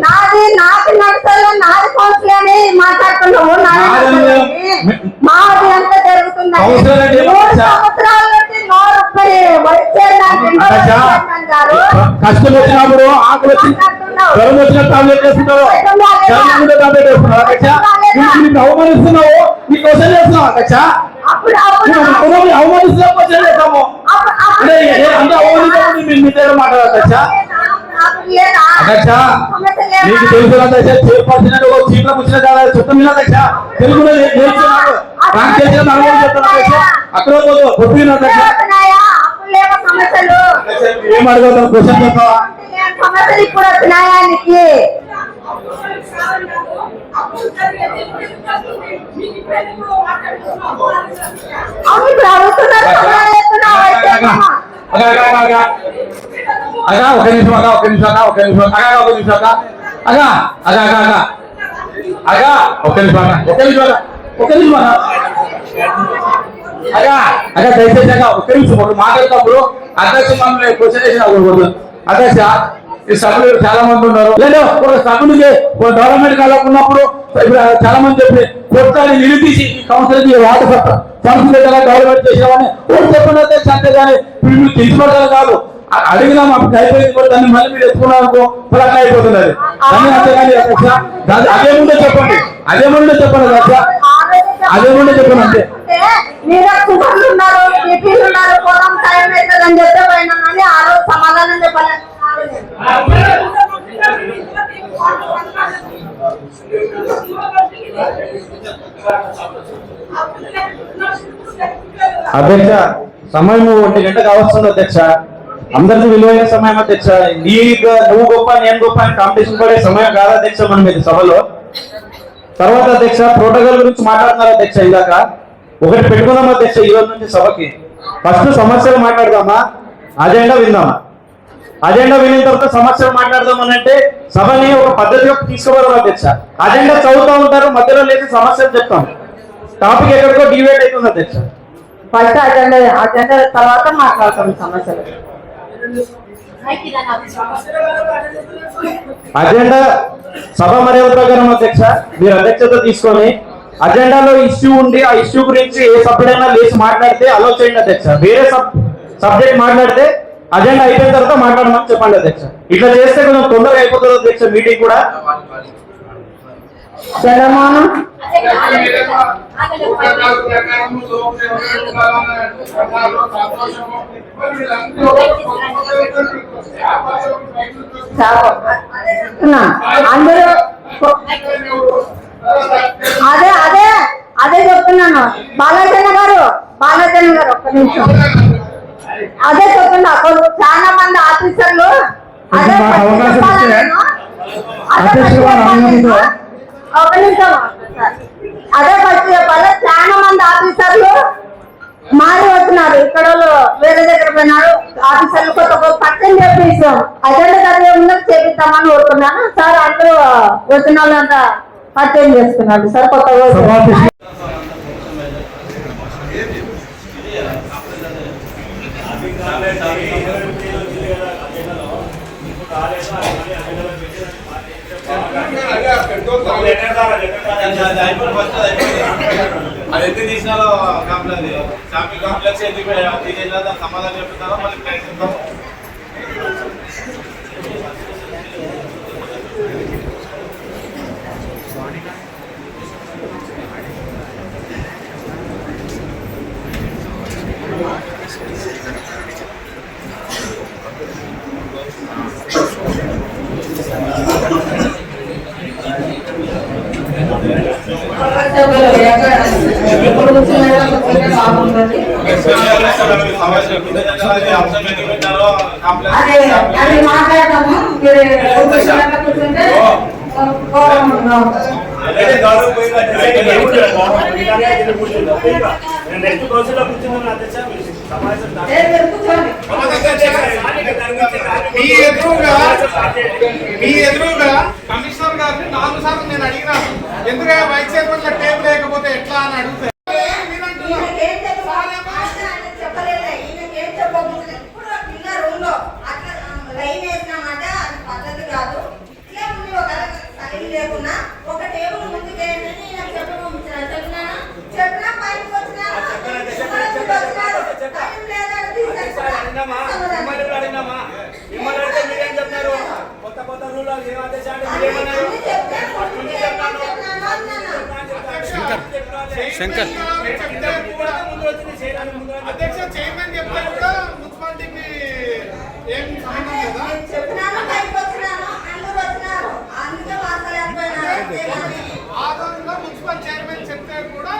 నాది నాకు నడుస్తుంది నాది కౌన్సిల్ అని మాట్లాడుతున్నావు. మాది అంతా జరుగుతుంది. 3 సంవత్సరాల నుండి కష్టం వచ్చినప్పుడు ఆకులు వచ్చి జ్వరం వచ్చిన టాబ్లెట్ వేసుకుంటావు, టాబ్లెట్ వేసుకున్నావు. అవమానిస్తున్నావు, నీ క్వశ్చన్ చేస్తున్నావు అధ్యక్ష. అవమానిస్తున్నా క్వశ్చన్ చేస్తాము. అంటే అవమానించడం మీ దగ్గర మాట్లాడాలి అధ్యక్ష. అధ్యక్ష నీకు తెలుసు అధ్యక్ష, చేపట్టినట్టు చీట్ల వచ్చిన చుట్టం మీద అధ్యక్ష తెలుగులో నేర్చుకున్నాడు. నాకు తెలిసిన అనుభవం చెప్తాను అధ్యక్ష. అక్కడ పొద్దున అధ్యక్ష ఏం అడగవుతాను క్వశ్చన్ చెప్తావా? సమస్యలు ఇప్పుడు వచ్చినాయానికి అగా ఒక నిమిషం అగా ఒక నిమిషం ఒక నిమిషం అగా ఒక నిమిషం అగా అగా అగా అగా అగా అగా ఒక నిమిషం అగా ఒక నిమిషం ఒక నిమిషం అగా అగా దయచేసి అగా ఒక నిమిషం ఒక మాట్లాడేటప్పుడు అధ్యక్ష మమ్మల్ని క్వశ్చన్ చేసిన అధ్యక్ష ఈ సభ్యులు చాలా మంది ఉన్నారు. లేదా ఒక సభ్యులకి గవర్నమెంట్ కాలకున్నప్పుడు చాలా మంది చెప్పి కొట్టాలి నిలిపేసి కౌన్సిల్ వాటర్ సంస్కృతి గవర్నమెంట్ చేసామని ఓటు చెప్పండి అధ్యక్ష. అంతేగాని మీరు తీసుకుంటారు కాదు. అడిగినా మాకు అయిపోయింది దాన్ని మళ్ళీ మీరు ఎత్తుకున్నారనుకో అట్లా అయిపోతుంది. అది కానీ అంతేగాని అధ్యక్ష అదేముందో చెప్పండి, అదేముందో చెప్పండి అధ్యక్ష, అదేముందో చెప్పండి. అంతే సమాధానం చెప్పాలి. అధ్యక్ష సమయం 1 గంట కావస్తుంది అధ్యక్ష. అందరికీ విలువైన సమయం అధ్యక్ష. నువ్వు గొప్ప నేను గొప్ప అని కాంపిటీషన్ పడే సమయం కాదు అధ్యక్ష మనం ఇది సభలో. తర్వాత అధ్యక్ష ప్రోటోకాల్ గురించి మాట్లాడుతున్నారు అధ్యక్ష. ఇందాక ఒకటి పెట్టుకుందాం అధ్యక్ష ఈ రోజు నుంచి సభకి. ఫస్ట్ సమస్యలు మాట్లాడదామా, అజెండా విందామా? అజెండా విన్న తర్వాత సమస్యలు మాట్లాడదామని అంటే సభని ఒక పద్ధతిగా తీసుకోవడం అధ్యక్ష. అజెండా చదువుతూ ఉంటారు, మధ్యలో లేచి సమస్యలు చెప్తాం. టాపిక్ ఎక్కడికో డివైడ్ అవుతుంది అధ్యక్ష. ఫస్ట్ అజెండా తర్వాత మాట్లాడతాం సమస్యలు. అజెండా సభ మర్యాద ప్రకారం అధ్యక్ష మీరు అధ్యక్షత తీసుకొని అజెండాలో ఇష్యూ ఉండి ఆ ఇష్యూ గురించి ఏ సభ్యుడైనా లేచి మాట్లాడితే అలో చేయండి అధ్యక్ష. వేరే సబ్జెక్ట్ మాట్లాడితే అజెండా అయిపోయిన తర్వాత మాట్లాడమని చెప్పండి అధ్యక్ష. ఇట్లా చేస్తే కొంచెం తొందరగా అయిపోతుంది అధ్యక్ష మీటింగ్ కూడా. అందరూ అదే అదే అదే చెప్తున్నాను. బాలాజన గారు ఒక్క నిమిషం అదే చెప్తున్నా. చాలా మంది ఆఫీసర్లు అదే ఒక నిమిషం అదే ఫస్ట్ చెప్పాలి. చాలా మంది ఆఫీసర్లు మారి వచ్చినారు. ఇక్కడ వేరే దగ్గర పోయినారు ఆఫీసర్లు. కొత్త పక్కన చెప్పేసాం అజెండా చదివే ముందుకు చేపిస్తామని కోరుకున్నాను సార్. అందరూ వచ్చిన వాళ్ళంతా పరిచయం చేసుకున్నాడు సార్. కొత్త అది ఎత్తి తీసిన షాపింగ్ కాంప్లెక్స్ సమాధానం చెప్తున్నారో మళ్ళీ ప్రయత్నిస్తాం. మాట్లాడతాము. మీ ఎదురుగా కమిషనర్ గారిని 4 సార్లు నేను అడిగినాను. ఎందుకంటే వైస్ చైర్మన్ టేబుల్ లేకపోతే ఎట్లా అని అడుగుతాను. శంకర్ అధ్యక్ష చైర్మన్ చెప్తే కూడా మున్సిపాలిటీకి ఏం సంబంధం లేదా? ఆధారంగా మున్సిపల్ చైర్మన్ చెప్తే కూడా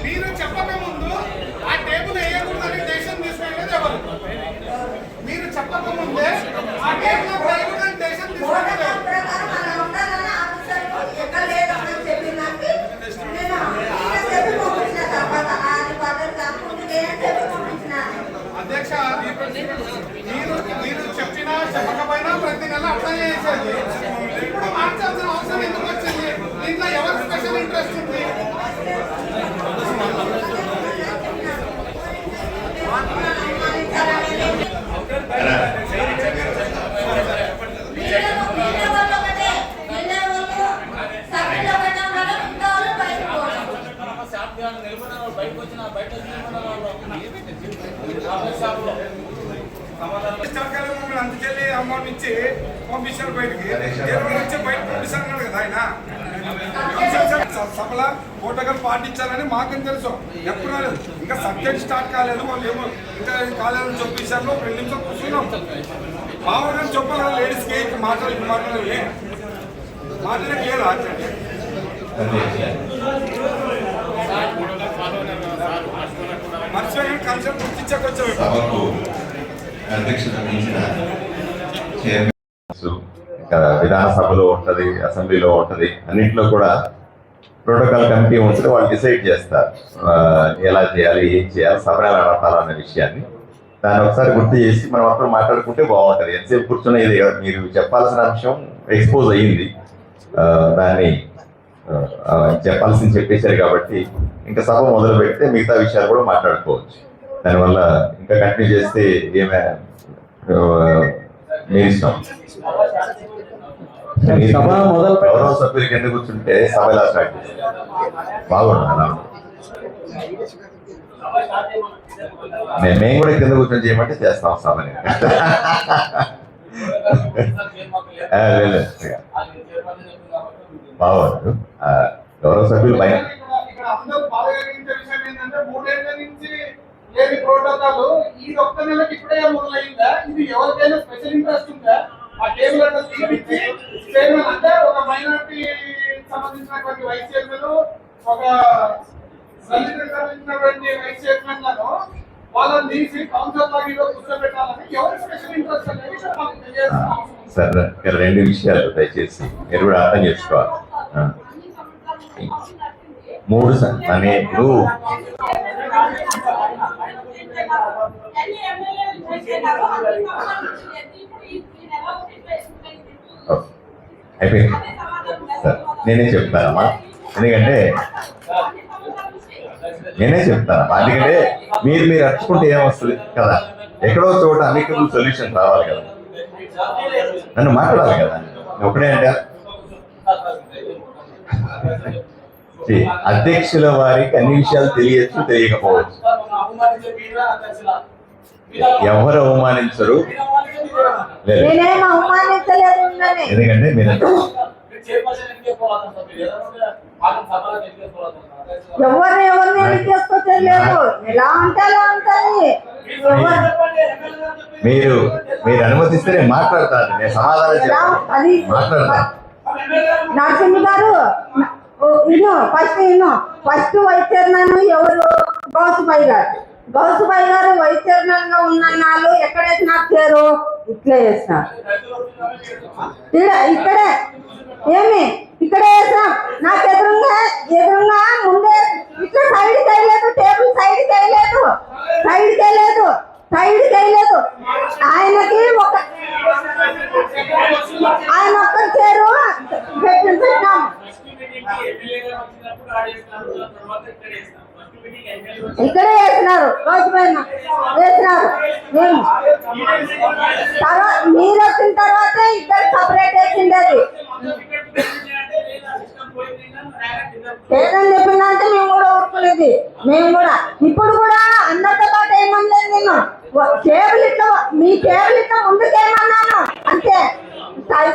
మీరు చెప్పక ముందు ఆ టేబుల్ వేయకూడదని దేశం తీసుకెళ్ళేది ఎవరు? మీరు చెప్పక ముందే ఆ టేబుల్ వేయకూడదని దేశం తీసుకెళ్ళేది ఎవరు? అధ్యక్ష మీరు చెప్పినా చెప్పకపోయినా ప్రతి నెల అర్థం చేసేది. ఇప్పుడు మార్చాల్సిన అవసరం ఎందుకు వచ్చింది? దీంట్లో ఎవరికి స్పెషల్ ఇంట్రెస్ట్ ఉంది? అందుకెళ్ళి అమౌంట్ ఇచ్చి పంపించారు బయటికి. బయట పంపిస్తాను కదా ఆయన సభల ఓటకలు పాటించాలని మాకేం తెలుసు. ఎప్పుడు రాలేదు, ఇంకా సబ్జెక్ట్ స్టార్ట్ కాలేదు. వాళ్ళు ఏమో ఇంకా కాలేదని చూపించారు. 2 నిమిషాలు కూర్చున్నాం. మామూలుగా చెప్పాలి లేడీస్కి మాట్లాడలేదు లేదా మర్చిపోయి కన్సెప్ట్ గుర్తించకొచ్చాము. అధ్యక్షత వహించిన చైర్మన్ విధానసభలో ఉంటది, అసెంబ్లీలో ఉంటది, అన్నింటిలో కూడా ప్రోటోకాల్ కమిటీ ఉంటుంది. వాళ్ళు డిసైడ్ చేస్తారు ఎలా చేయాలి, ఏం చేయాలి, సభ ఎలా నడపాలన్న విషయాన్ని. దాన్ని ఒకసారి గుర్తు చేసి మనం అప్పుడు మాట్లాడుకుంటే బాగుంటుంది. ఎంతసేపు కూర్చున్న ఇది మీరు చెప్పాల్సిన అంశం ఎక్స్పోజ్ అయ్యింది, దాన్ని చెప్పాల్సింది చెప్పేశారు కాబట్టి ఇంకా సభ మొదలు పెడితే మిగతా విషయాలు కూడా మాట్లాడుకోవచ్చు. దానివల్ల ఇంకా కంటిన్యూ చేస్తే ఏమే మీ ఇష్టం. గౌరవ సభ్యులు కింద కూర్చుంటే సభ ఎలా స్టార్ట్ చేస్తారు? బాగుంటుంది. మేము కూడా కింద కూర్చొని చేయమంటే చేస్తాం సభని. బాగుంది. గౌరవ సభ్యులు పైన లేని ప్రోటోకాల్ ఈ ఒక్క నెలకి ఇప్పుడే మొదలైందా? ఇది ఎవరికైనా స్పెషల్ ఇంట్రెస్ట్ ఉందా? ఆ టేబుల్ అంటే తీపిచ్చి చైర్మన్ అంటే ఒక మైనారిటీ సంబంధించినటువంటి వైస్ చైర్మన్, ఒక దళితులకు సంబంధించినటువంటి వైస్ చైర్మన్ లను వాళ్ళని తీసి కౌన్సిల్ లాగా కూర్చోబెట్టాలని ఎవరి స్పెషల్ ఇంట్రెస్ట్ అనేది మాకు తెలియాల్సిన అవసరం. సార్ ఇక్కడ 2 విషయాలు దయచేసి మీరు కూడా అర్థం చేసుకోవాలి. 3 సార్ ఇప్పుడు అయిపోయింది సార్. నేనే చెప్తానమ్మా, ఎందుకంటే ఎందుకంటే మీరు అర్చుకుంటే ఏమొస్తుంది కదా, ఎక్కడో చోట అమికబుల్ సొల్యూషన్ రావాలి కదా, నన్ను మాట్లాడాలి కదా. ఒకటే అంటే అధ్యక్షుల వారికి అన్ని విషయాలు తెలియచ్చు, తెలియకపోవచ్చు. ఎవరు అవమానించరు, ఎందుకంటే మీరు ఎవరిని ఎన్నికేసుకోలేదు. ఎలా ఉంటే అలా ఉంటుంది. మీరు అనుమతిస్తే నేను మాట్లాడతాను, నేను సమాధానం చెప్తాను, మాట్లాడతాను. నరసింహ గారు ఫస్ట్ వైస్ చైర్మన్ ఎవరు? గౌసుబాయి గారు వైస్ చైర్మన్ గా ఉన్న ఎక్కడ వేసినారు చేరు? ఇట్లా వేసినారు. ఇక్కడే ఇక్కడే వేసినాం. నాకు ఎదురుగా ముందే ఇట్లా సైడ్ చేయలేదు, టేబుల్ సైడ్ చేయలేదు. ఆయనకి ఆయన ఒక్క చేరు పెట్టినాం. ఇక్కడే వేసినారు, వేసినారు. మీరు వచ్చిన తర్వాత ఇద్దరు సపరేట్ వేసిండేది. ఏదని చెప్పిందంటే మేము కూడా ఊరుకునేది. మేము కూడా ఇప్పుడు కూడా అందరితో పాటు ఏమనలేదు నేను. కేబుల్ ఇట్లా మీ కేబుల్ ఇట్లా ముందుకేమన్నాను అంతే.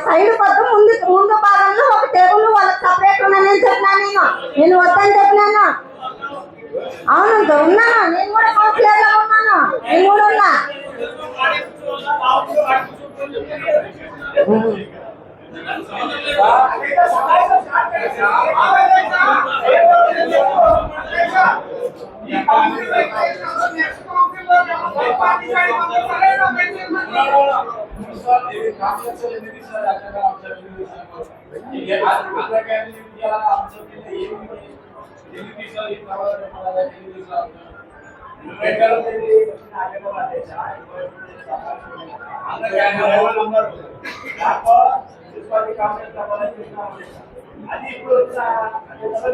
సైడ్ పద్దు ముందు భాగంలో ఒక టేబుల్ వాళ్ళకి సపరేట్ ఉన్నానని చెప్పినా నేను వద్దని చెప్పినాను. అవును ఉన్నాను, నేను కూడా కౌన్సిలర్ గా ఉన్నాను, నేను కూడా ఉన్నా. అది ఇప్పుడు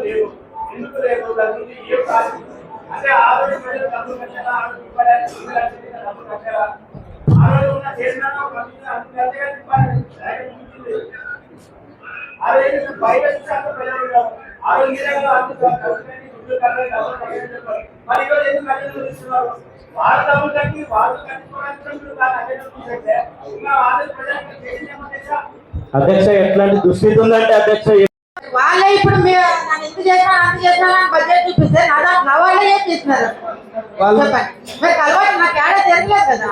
లేవు. ఎందుకు లేదు? ఏం కాదు అంటే ఆ రోజు ప్రజలు డబ్బులు కట్టారా, ఆ రోజు డబ్బులు కట్టారా, ఆ రోజు ఉన్న చేసిన ఆ రోజు బయట ప్రజలు ఆ రోజు మరి ఈరోజు ఎందుకు అటెండెన్స్ ఇస్తున్నారు? వాళ్ళు డబ్బులు కట్టి వాళ్ళు కట్టుకోవడానికి అధ్యక్ష ఎట్లాంటి దుస్థితి ఉందంటే అధ్యక్ష వాళ్ళే ఇప్పుడు మీరు నన్ను ఎందుకు చేసినా అంత చేసినా అని బడ్జెట్ చూపిస్తే నా వాళ్ళే ఏం చేస్తున్నారు చెప్పండి. మరి అలవాటు నాకు ఏడా తెలియలేదు కదా.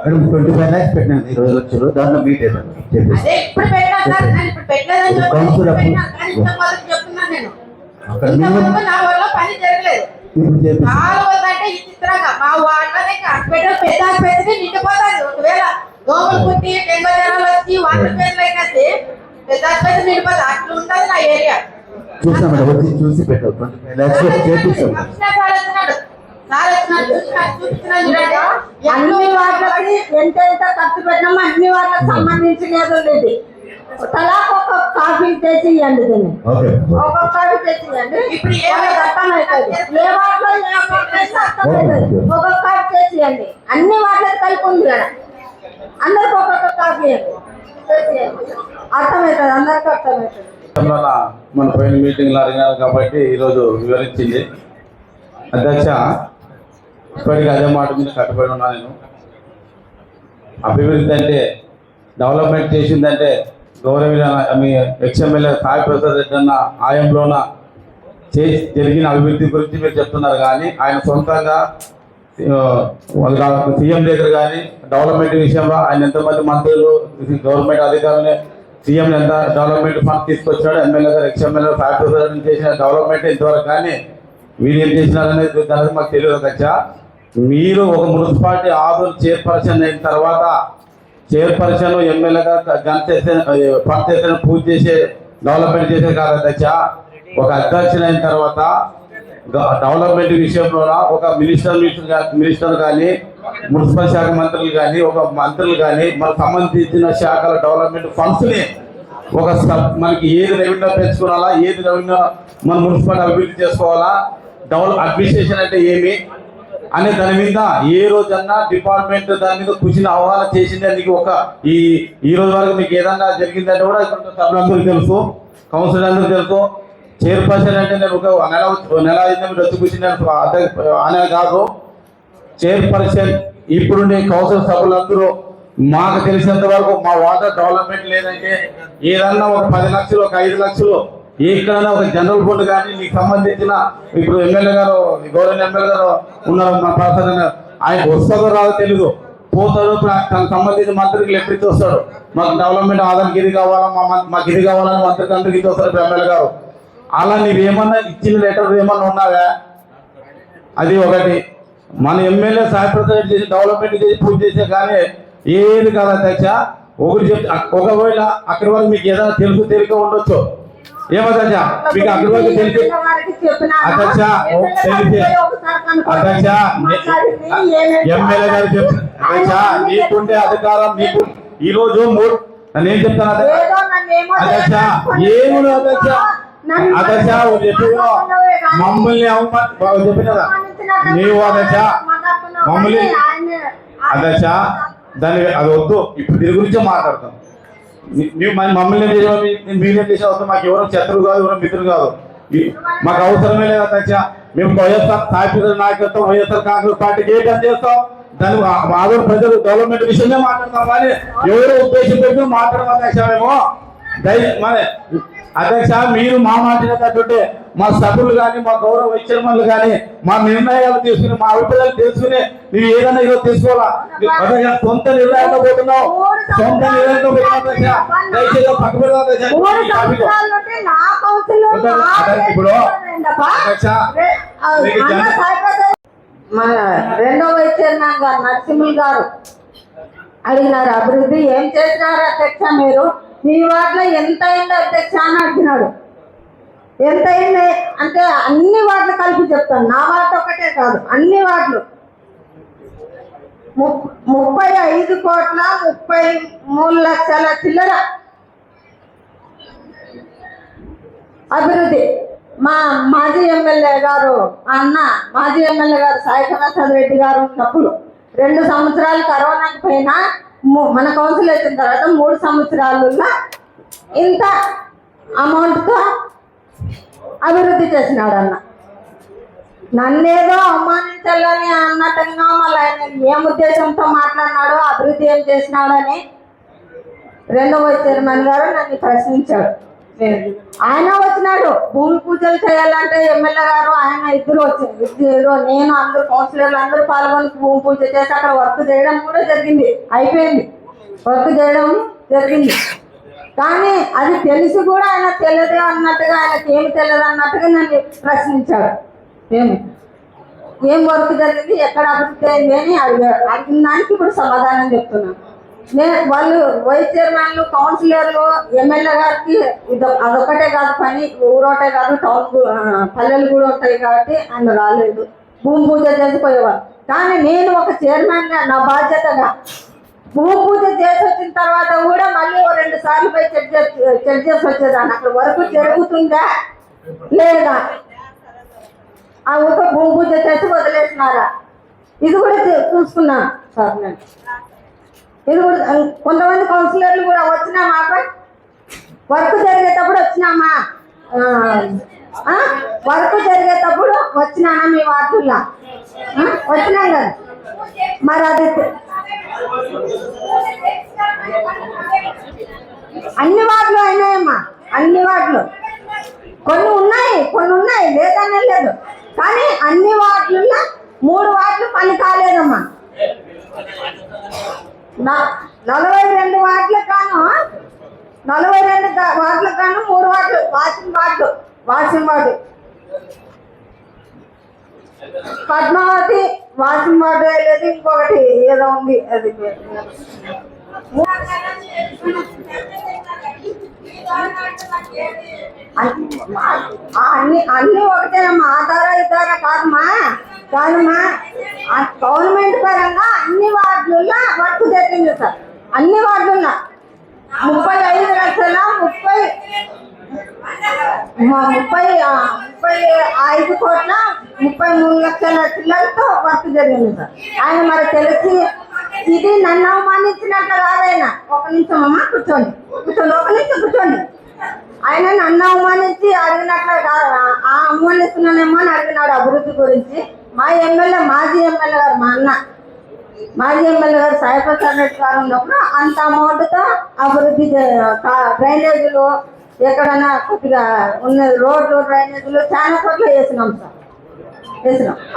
25 lakhs పెట్టినాను ఈ రోజు వచ్చారు దాంట్లో మీట్ అయిపోయింది. అదే ఇప్పుడు పెట్టినా సార్, నేను ఇప్పుడు పెట్టలేదని చెప్తున్నాను. నేను ఇంతకుముందు నా వల్ల పని జరగలేదు. చాలా అంటే ఈ చిత్రంగా మా వాళ్ళనే హాస్పిటల్ పెద్ద ఆసుపత్రి నిండిపోతారు. ఒకవేళ దోమలు పుట్టి డెంగ్యూ జ్వరాలు వచ్చి వాటర్ పేర్లు అయినది పెద్ద ఆసుపత్రి నిండిపోతుంది. అట్లా ఉంటుంది నా ఏరియా. చూసాం మేడం, వచ్చి చూసి పెట్టావు 25 lakhs చేపిస్తాం. అన్ని వాటికి ఎంత ఖర్చు పెట్టినామో అన్ని వాటికి సంబంధించినది ఇది. తలా ఒక కాఫీ తెచ్చి ఇవ్వండి, దీన్ని ఒక కాఫీ తెచ్చి ఇవ్వండి. ఇప్పుడు అర్థమవుతుంది ఏ వాటిలో అర్థమవుతుంది. ఒక కాఫీ తెచ్చి ఇవ్వండి, అన్ని వాటికి కలిపి ఉంది కదా. అందరికి ఒక్కొక్క కాఫీ అర్థమవుతుంది, అందరికి అర్థమవుతుంది. మన పోయిన మీటింగ్లో అడిగినారు కాబట్టి ఈరోజు వివరించింది. అధ్యక్ష ఇప్పటికీ అదే మాట మీద కట్టుబడి ఉన్నా. నేను అభివృద్ధి అంటే డెవలప్మెంట్ చేసిందంటే గౌరవ మీ ఎక్స్ఎమ్మెల్యే సాయి ప్రసాద్ రెడ్డి అన్న ఆయంలోన జరిగిన అభివృద్ధి గురించి మీరు చెప్తున్నారు. కానీ ఆయన సొంతంగా సీఎం దగ్గర కానీ డెవలప్మెంట్ విషయంలో ఆయన ఎంతమంది మంత్రులు గవర్నమెంట్ అధికారులు సీఎం ఎంత డెవలప్మెంట్ ఫండ్ తీసుకొచ్చాడు, ఎమ్మెల్యే గారు ఎక్స్ఎమ్మెల్యే సాయి ప్రసాద్ రెడ్డి చేసిన డెవలప్మెంట్ ఇంతవరకు కానీ మీరు ఏం చేసినారనేది దానికి మాకు తెలియదు. అధ్యక్ష మీరు ఒక మున్సిపాలిటీ ఆదోళన చైర్పర్సన్ అయిన తర్వాత చైర్పర్సన్ ఎమ్మెల్యేగా పంచాయతీ పూజ చేసే డెవలప్మెంట్ చేసే కాదు అధ్యక్ష. ఒక అధ్యక్షులు అయిన తర్వాత డెవలప్మెంట్ విషయంలో ఒక మినిస్టర్ కానీ మున్సిపల్ శాఖ మంత్రులు కానీ ఒక మంత్రులు కానీ మనకు సంబంధించిన శాఖల డెవలప్మెంట్ ఫండ్స్ని ఒక మనకి ఏది రెవెన్యూ పెంచుకోవాలా, ఏది రెవెన్యూ మన మున్సిపాలిటీ అభివృద్ధి చేసుకోవాలా, అడ్మినిస్ట్రేషన్ అంటే ఏమి అనే దాని మీద ఏ రోజన్నా డిపార్ట్మెంట్ దాని మీద కూర్చుని అవగాహన చేసింది. నీకు ఒక ఈ రోజు వరకు మీకు ఏదన్నా జరిగిందంటే కూడా సభ్యులందరికీ తెలుసు, కౌన్సిలర్ అందరికీ తెలుసు. చైర్పర్సన్ అంటే నేను ఒక నెల అయింది వచ్చి కూర్చుని అనే కాదు. చైర్పర్సన్ ఇప్పుడుండే కౌన్సిల్ సభ్యులందరూ మాకు తెలిసినంత వరకు మా వాటర్ డెవలప్మెంట్ లేదంటే ఏదన్నా ఒక 10 లక్షలు ఒక 5 లక్షలు ఎక్కడైనా ఒక జనరల్ ఫండ్ కానీ నీకు సంబంధించిన ఇప్పుడు ఎమ్మెల్యే గారు గౌరవ ఎమ్మెల్యే గారు ఉన్నారు మా ప్రసాద్ ఆయన వస్తారో రాదో తెలీదు, పోతాడు. తనకు సంబంధించిన మంత్రికి లెటర్ ఇచ్చి వస్తాడు, మాకు డెవలప్మెంట్ ఆదానికి ఇది కావాలా, మాకు ఇది కావాలని మంత్రికి అందరికి ఇచ్చి వస్తారు ఎమ్మెల్యే గారు. అలా నీవేమన్నా ఇచ్చిన లెటర్ ఏమన్నా ఉన్నావా? అది ఒకటి. మన ఎమ్మెల్యే సాయి ప్రసాద్ చేసి డెవలప్మెంట్ చేసి పూజ చేసే కానీ ఏది కాదు అధ్యక్ష. ఒకటి చెప్తే ఒకవేళ అక్కడి వరకు మీకు ఏదైనా తెలియక ఉండొచ్చు. ఏమధ్యక్ష మీకు అక్కడి వరకు తెలిసి అధ్యక్ష అధ్యక్ష ఎమ్మెల్యే గారు చెప్పిన అధ్యక్ష నీకుండే అధికారం నీకు ఈ రోజు నేను చెప్తాను అధ్యక్ష ఏముంది అధ్యక్ష అధ్యక్ష చెప్పిన మమ్మల్ని చెప్పినదా నీవు అధ్యక్ష మమ్మల్ని అధ్యక్ష దాని అది వద్దు. ఇప్పుడు దీని గురించే మాట్లాడతాం. నువ్వు మమ్మల్ని మీరేం చేసే అవసరం మాకు ఎవరో శత్రువు కాదు, ఎవరో మిత్రులు కాదు, మాకు అవసరమే లేదు అధ్యక్ష. మేము వైఎస్ఆర్ స్థాపిత నాయకత్వం వైఎస్ఆర్ కాంగ్రెస్ పార్టీకి ఏ పని చేస్తాం దాని ఆదరణ ప్రజలు డెవలప్మెంట్ విషయమే మాట్లాడతాం కానీ ఎవరో ఉద్దేశం పెట్టి మాట్లాడడం అధ్యక్ష మేము మన అధ్యక్ష మీరు మా మాట్లాడేటట్టుంటే మా సభ్యులు కానీ మా గౌరవ వైస్ చైర్మన్లు కానీ మా నిర్ణయాలు తీసుకుని మా అభిప్రాయాలు తెలుసుకుని నువ్వు ఏదైనా ఈరోజు తీసుకోవాలా అధ్యక్ష సొంత నిర్ణయంలో పోతున్నావు సొంత నిర్ణయంలో పోతున్నావు దయచేసి పక్క ఇప్పుడు అధ్యక్ష మన రెండో వైస్ చైర్మన్ గారు నరసింహులు గారు అడిగినారు అభివృద్ధి ఏం చేసినారు అధ్యక్ష మీరు మీ వార్డులో ఎంత అయిందో అధ్యక్ష అని అడిగినాడు. ఎంత అయింది అంటే అన్ని వార్డులు కలిపి చెప్తాను, నా వార్డు ఒకటే కాదు అన్ని వార్డులు 35,33,00,000 చిల్లర అభివృద్ధి. మా మాజీ ఎమ్మెల్యే గారు మాజీ ఎమ్మెల్యే గారు సాయి ప్రసాద్ రెడ్డి గారు ఉన్నప్పుడు 2 సంవత్సరాలు కరోనాకి పోయినా మన కౌన్సిల్ వచ్చిన తర్వాత 3 సంవత్సరాలలో ఇంత అమౌంట్తో అభివృద్ధి చేసినాడు అన్న. నన్నేదో అవమానించాలని అన్నట్టుగా మళ్ళీ ఆయన ఏం ఉద్దేశంతో మాట్లాడినాడో అభివృద్ధి ఏం చేసినాడని రెండవ చైర్మన్ గారు నన్ను ప్రశ్నించాడు. ఆయన వచ్చినాడు భూమి పూజలు చేయాలంటే ఎమ్మెల్యే గారు ఆయన ఇద్దరు నేను అందరూ కౌన్సిలర్లు అందరూ పాల్గొని భూమి పూజ చేసి అక్కడ వర్క్ చేయడం కూడా జరిగింది, అయిపోయింది వర్క్ చేయడం జరిగింది. కానీ అది తెలిసి కూడా ఆయన తెలియదు అన్నట్టుగా ఆయనకి ఏమి తెలియదు అన్నట్టుగా నన్ను ప్రశ్నించాడు. ఏం వర్క్ జరిగింది ఎక్కడ అభివృద్ధి అయింది అని అడిగిన దానికి ఇప్పుడు సమాధానం చెప్తున్నాను. వాళ్ళు వైస్ చైర్మన్లు కౌన్సిలర్లు ఎమ్మెల్యే గారికి అదొకటే కాదు పని, ఊరోటే కాదు టౌన్ పల్లెలు కూడా ఉంటాయి కాబట్టి ఆయన రాలేదు, భూమి పూజ చేసిపోయేవారు. కానీ నేను ఒక చైర్మన్గా నా బాధ్యతగా భూమి పూజ చేసి వచ్చిన తర్వాత కూడా మళ్ళీ 2 సార్లు పోయి చెక్ చేసి వచ్చేదాన్ని అక్కడ వరకు జరుగుతుందా లేదా, ఆ ఒక భూమి పూజ చేసి వదిలేసినారా ఇది కూడా చూసుకున్నాను సార్. నేను ఇది కూడా కొంతమంది కౌన్సిలర్లు కూడా వచ్చినామా వర్క్ జరిగేటప్పుడు వచ్చినామా, వర్క్ జరిగేటప్పుడు వచ్చినానా మీ వార్డుల్లో వచ్చినాం కదా. మరి అది అన్ని వార్డులు అయినాయమ్మా, అన్ని వార్డులు కొన్ని ఉన్నాయి లేదనే లేదు. కానీ అన్ని వార్డుల్లో 3 వార్డులు పని కాలేదమ్మా. 42 వార్డులకు గాను 42 వార్డులకు గాను 3 వార్డులు washing ward Padmavati washing ward లేదు, ఇంకొకటి ఏదో ఉంది అది అన్ని ఒకటేనమ్మా. ఆధార ఇదార కాదమ్మా గవర్నమెంట్ పరంగా అన్ని వార్డుల్లో వర్క్ జరిగింది సార్. అన్ని వార్డుల్లో 35,33,00,000 చిల్లరతో వర్క్ జరిగింది సార్. ఆయన మరి తెలిసి ఇది నన్ను అవమానించినట్టు కాదైనా ఒక నిమిషం అమ్మా కూర్చోండి కూర్చోండి. ఆయన నన్ను అవమానించి అడిగినట్లు అవమానిస్తున్నానేమో అని అడిగినాడు అభివృద్ధి గురించి. మా ఎమ్మెల్యే మాజీ ఎమ్మెల్యే గారు మాజీ ఎమ్మెల్యే గారు సాయి ప్రసాద్ రెడ్డి గారు ఉన్నప్పుడు అంత అమౌంట్తో అభివృద్ధి డ్రైనేజీలు ఎక్కడన్నా కొద్దిగా ఉన్న రోడ్లు డ్రైనేజీలు చాలా చోట్ల వేసినాం సార్.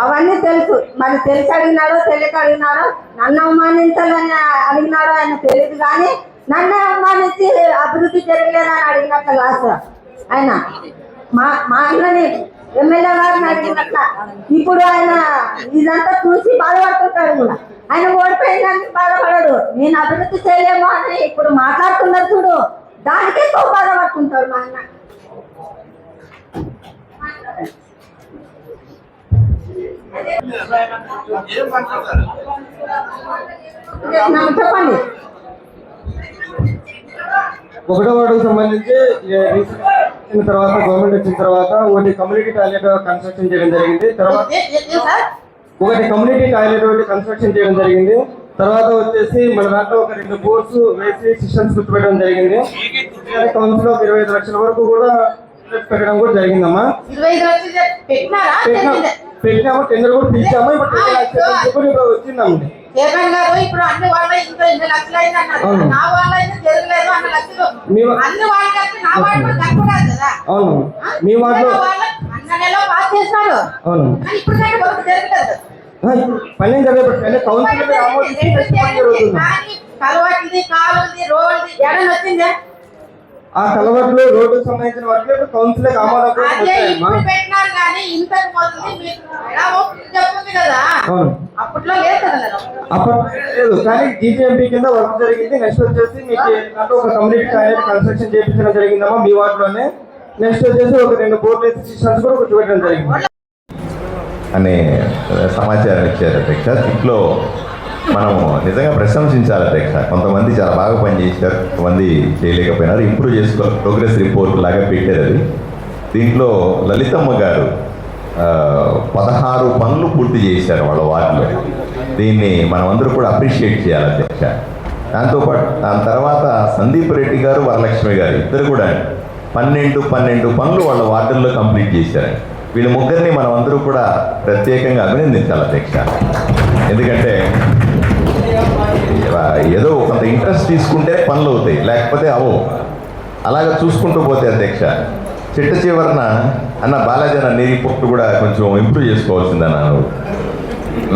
అవన్నీ తెలుసు. మరి తెలిసి అడిగినాడో తెలియక అడిగినాడో, నన్ను అవమానించాలని అడిగినాడో ఆయన తెలియదు. కానీ నన్ను అవమానించి అభివృద్ధి జరగలేదని అడిగినట్లు కాదు సార్. ఆయన మా అన్నని ఎమ్మెల్యే గారిని అడిగినట్ల ఇప్పుడు ఆయన ఇదంతా చూసి బాధపడుతుంటాడు కూడా. ఆయన ఓడిపోయిందని బాధపడాడు, నేను అభివృద్ధి చేయలేమో అని ఇప్పుడు మాట్లాడుతున్నారు చూడు, దానికే ఎక్కువ బాధపడుతుంటాడు మా అన్న. చెప్పండి. 1వ వార్డుకు సంబంధించి వచ్చిన తర్వాత గవర్నమెంట్ వచ్చిన తర్వాత ఒకటి కమ్యూనిటీ టాయిలెట్ కన్స్ట్రక్షన్ చేయడం జరిగింది. తర్వాత వచ్చేసి మన దాంట్లో ఒక 2 బోర్డ్స్ వేసి సిస్టమ్స్ గుర్తుపెట్టడం జరిగింది. కౌన్సిల్ 25 లక్షల వరకు కూడా పెట్టడం కూడా జరిగిందమ్మా. 25 లక్షలు పెట్టినారా? పెట్టినాము, టెండర్ కూడా పిలిచాము. ఇప్పుడు వచ్చిందమ్మ జగన్ గారు ఇప్పుడు అన్ని వాళ్ళ ఇంట్లో 2 లక్షలు అయింది అన్నారు. నా వాళ్ళ అయితే జరగలేదు 2 లక్షలు. అన్ని వాళ్ళకి నా వాళ్ళు కట్టుకోలేదు కదా. అవును, మీ వాటిలో అన్న నెలలో పాస్ చేస్తారు. అవును, ఇప్పుడు వర్క్ జరగలేదు. పని జరగబట్టి కౌన్సిలర్ జరుగుతుంది. కలవట్లది, కాలువది, రోడ్ది ఎడని వచ్చిందే. ఆ కలవట్లు రోడ్డుకు సంబంధించిన వాటిలో కౌన్సిలర్ ఆమోదం పెట్టినారు కానీ ఇంతకు మొదలు మీకు చెప్తుంది కదా. అప్పట్లో లేదు కదా. అప్పట్లో లేదు కానీ జీపీఎంపీ కింద వర్క్ జరిగింది. నెక్స్ట్ వచ్చేసి మీకు ఏంటంటే ఒక కమ్యూనిటీ టాయిలెట్ కన్స్ట్రక్షన్ చేయించడం జరిగిందమ్మా మీ వాటిలోనే. నెక్స్ట్ వచ్చేసి ఒక 2 బోర్డు సిస్టమ్స్ కూడా కూర్చోబెట్టడం జరిగింది అనే సమాచారం ఇచ్చారు అధ్యక్ష. దీంట్లో మనం నిజంగా ప్రశంసించాలి అధ్యక్ష. కొంతమంది చాలా బాగా పనిచేశారు, కొంతమంది చేయలేకపోయినారు. ఇంప్రూవ్ చేసుకో ప్రోగ్రెస్ రిపోర్ట్ లాగా పెట్టారు అది. దీంట్లో లలితమ్మ గారు 16 పనులు పూర్తి చేశారు వాళ్ళ వార్డులో. దీన్ని మనం అందరూ కూడా అప్రిషియేట్ చేయాలి అధ్యక్ష. దాంతోపాటు దాని తర్వాత సందీప్ రెడ్డి గారు, వరలక్ష్మి గారు ఇద్దరు కూడా 12 పనులు వాళ్ళ వార్డుల్లో కంప్లీట్ చేశారు. వీళ్ళ ముగ్గురిని మనం అందరూ కూడా ప్రత్యేకంగా అభినందించాలి అధ్యక్ష. ఎందుకంటే ఏదో కొంత ఇంట్రెస్ట్ తీసుకుంటే పనులు అవుతాయి, లేకపోతే అవో. అలాగే చూసుకుంటూ పోతే అధ్యక్ష చిట్ట చివరన అన్న బాలాజీ నీ రిపోర్ట్ కూడా కొంచెం ఇంప్రూవ్ చేసుకోవాల్సిందన్నా.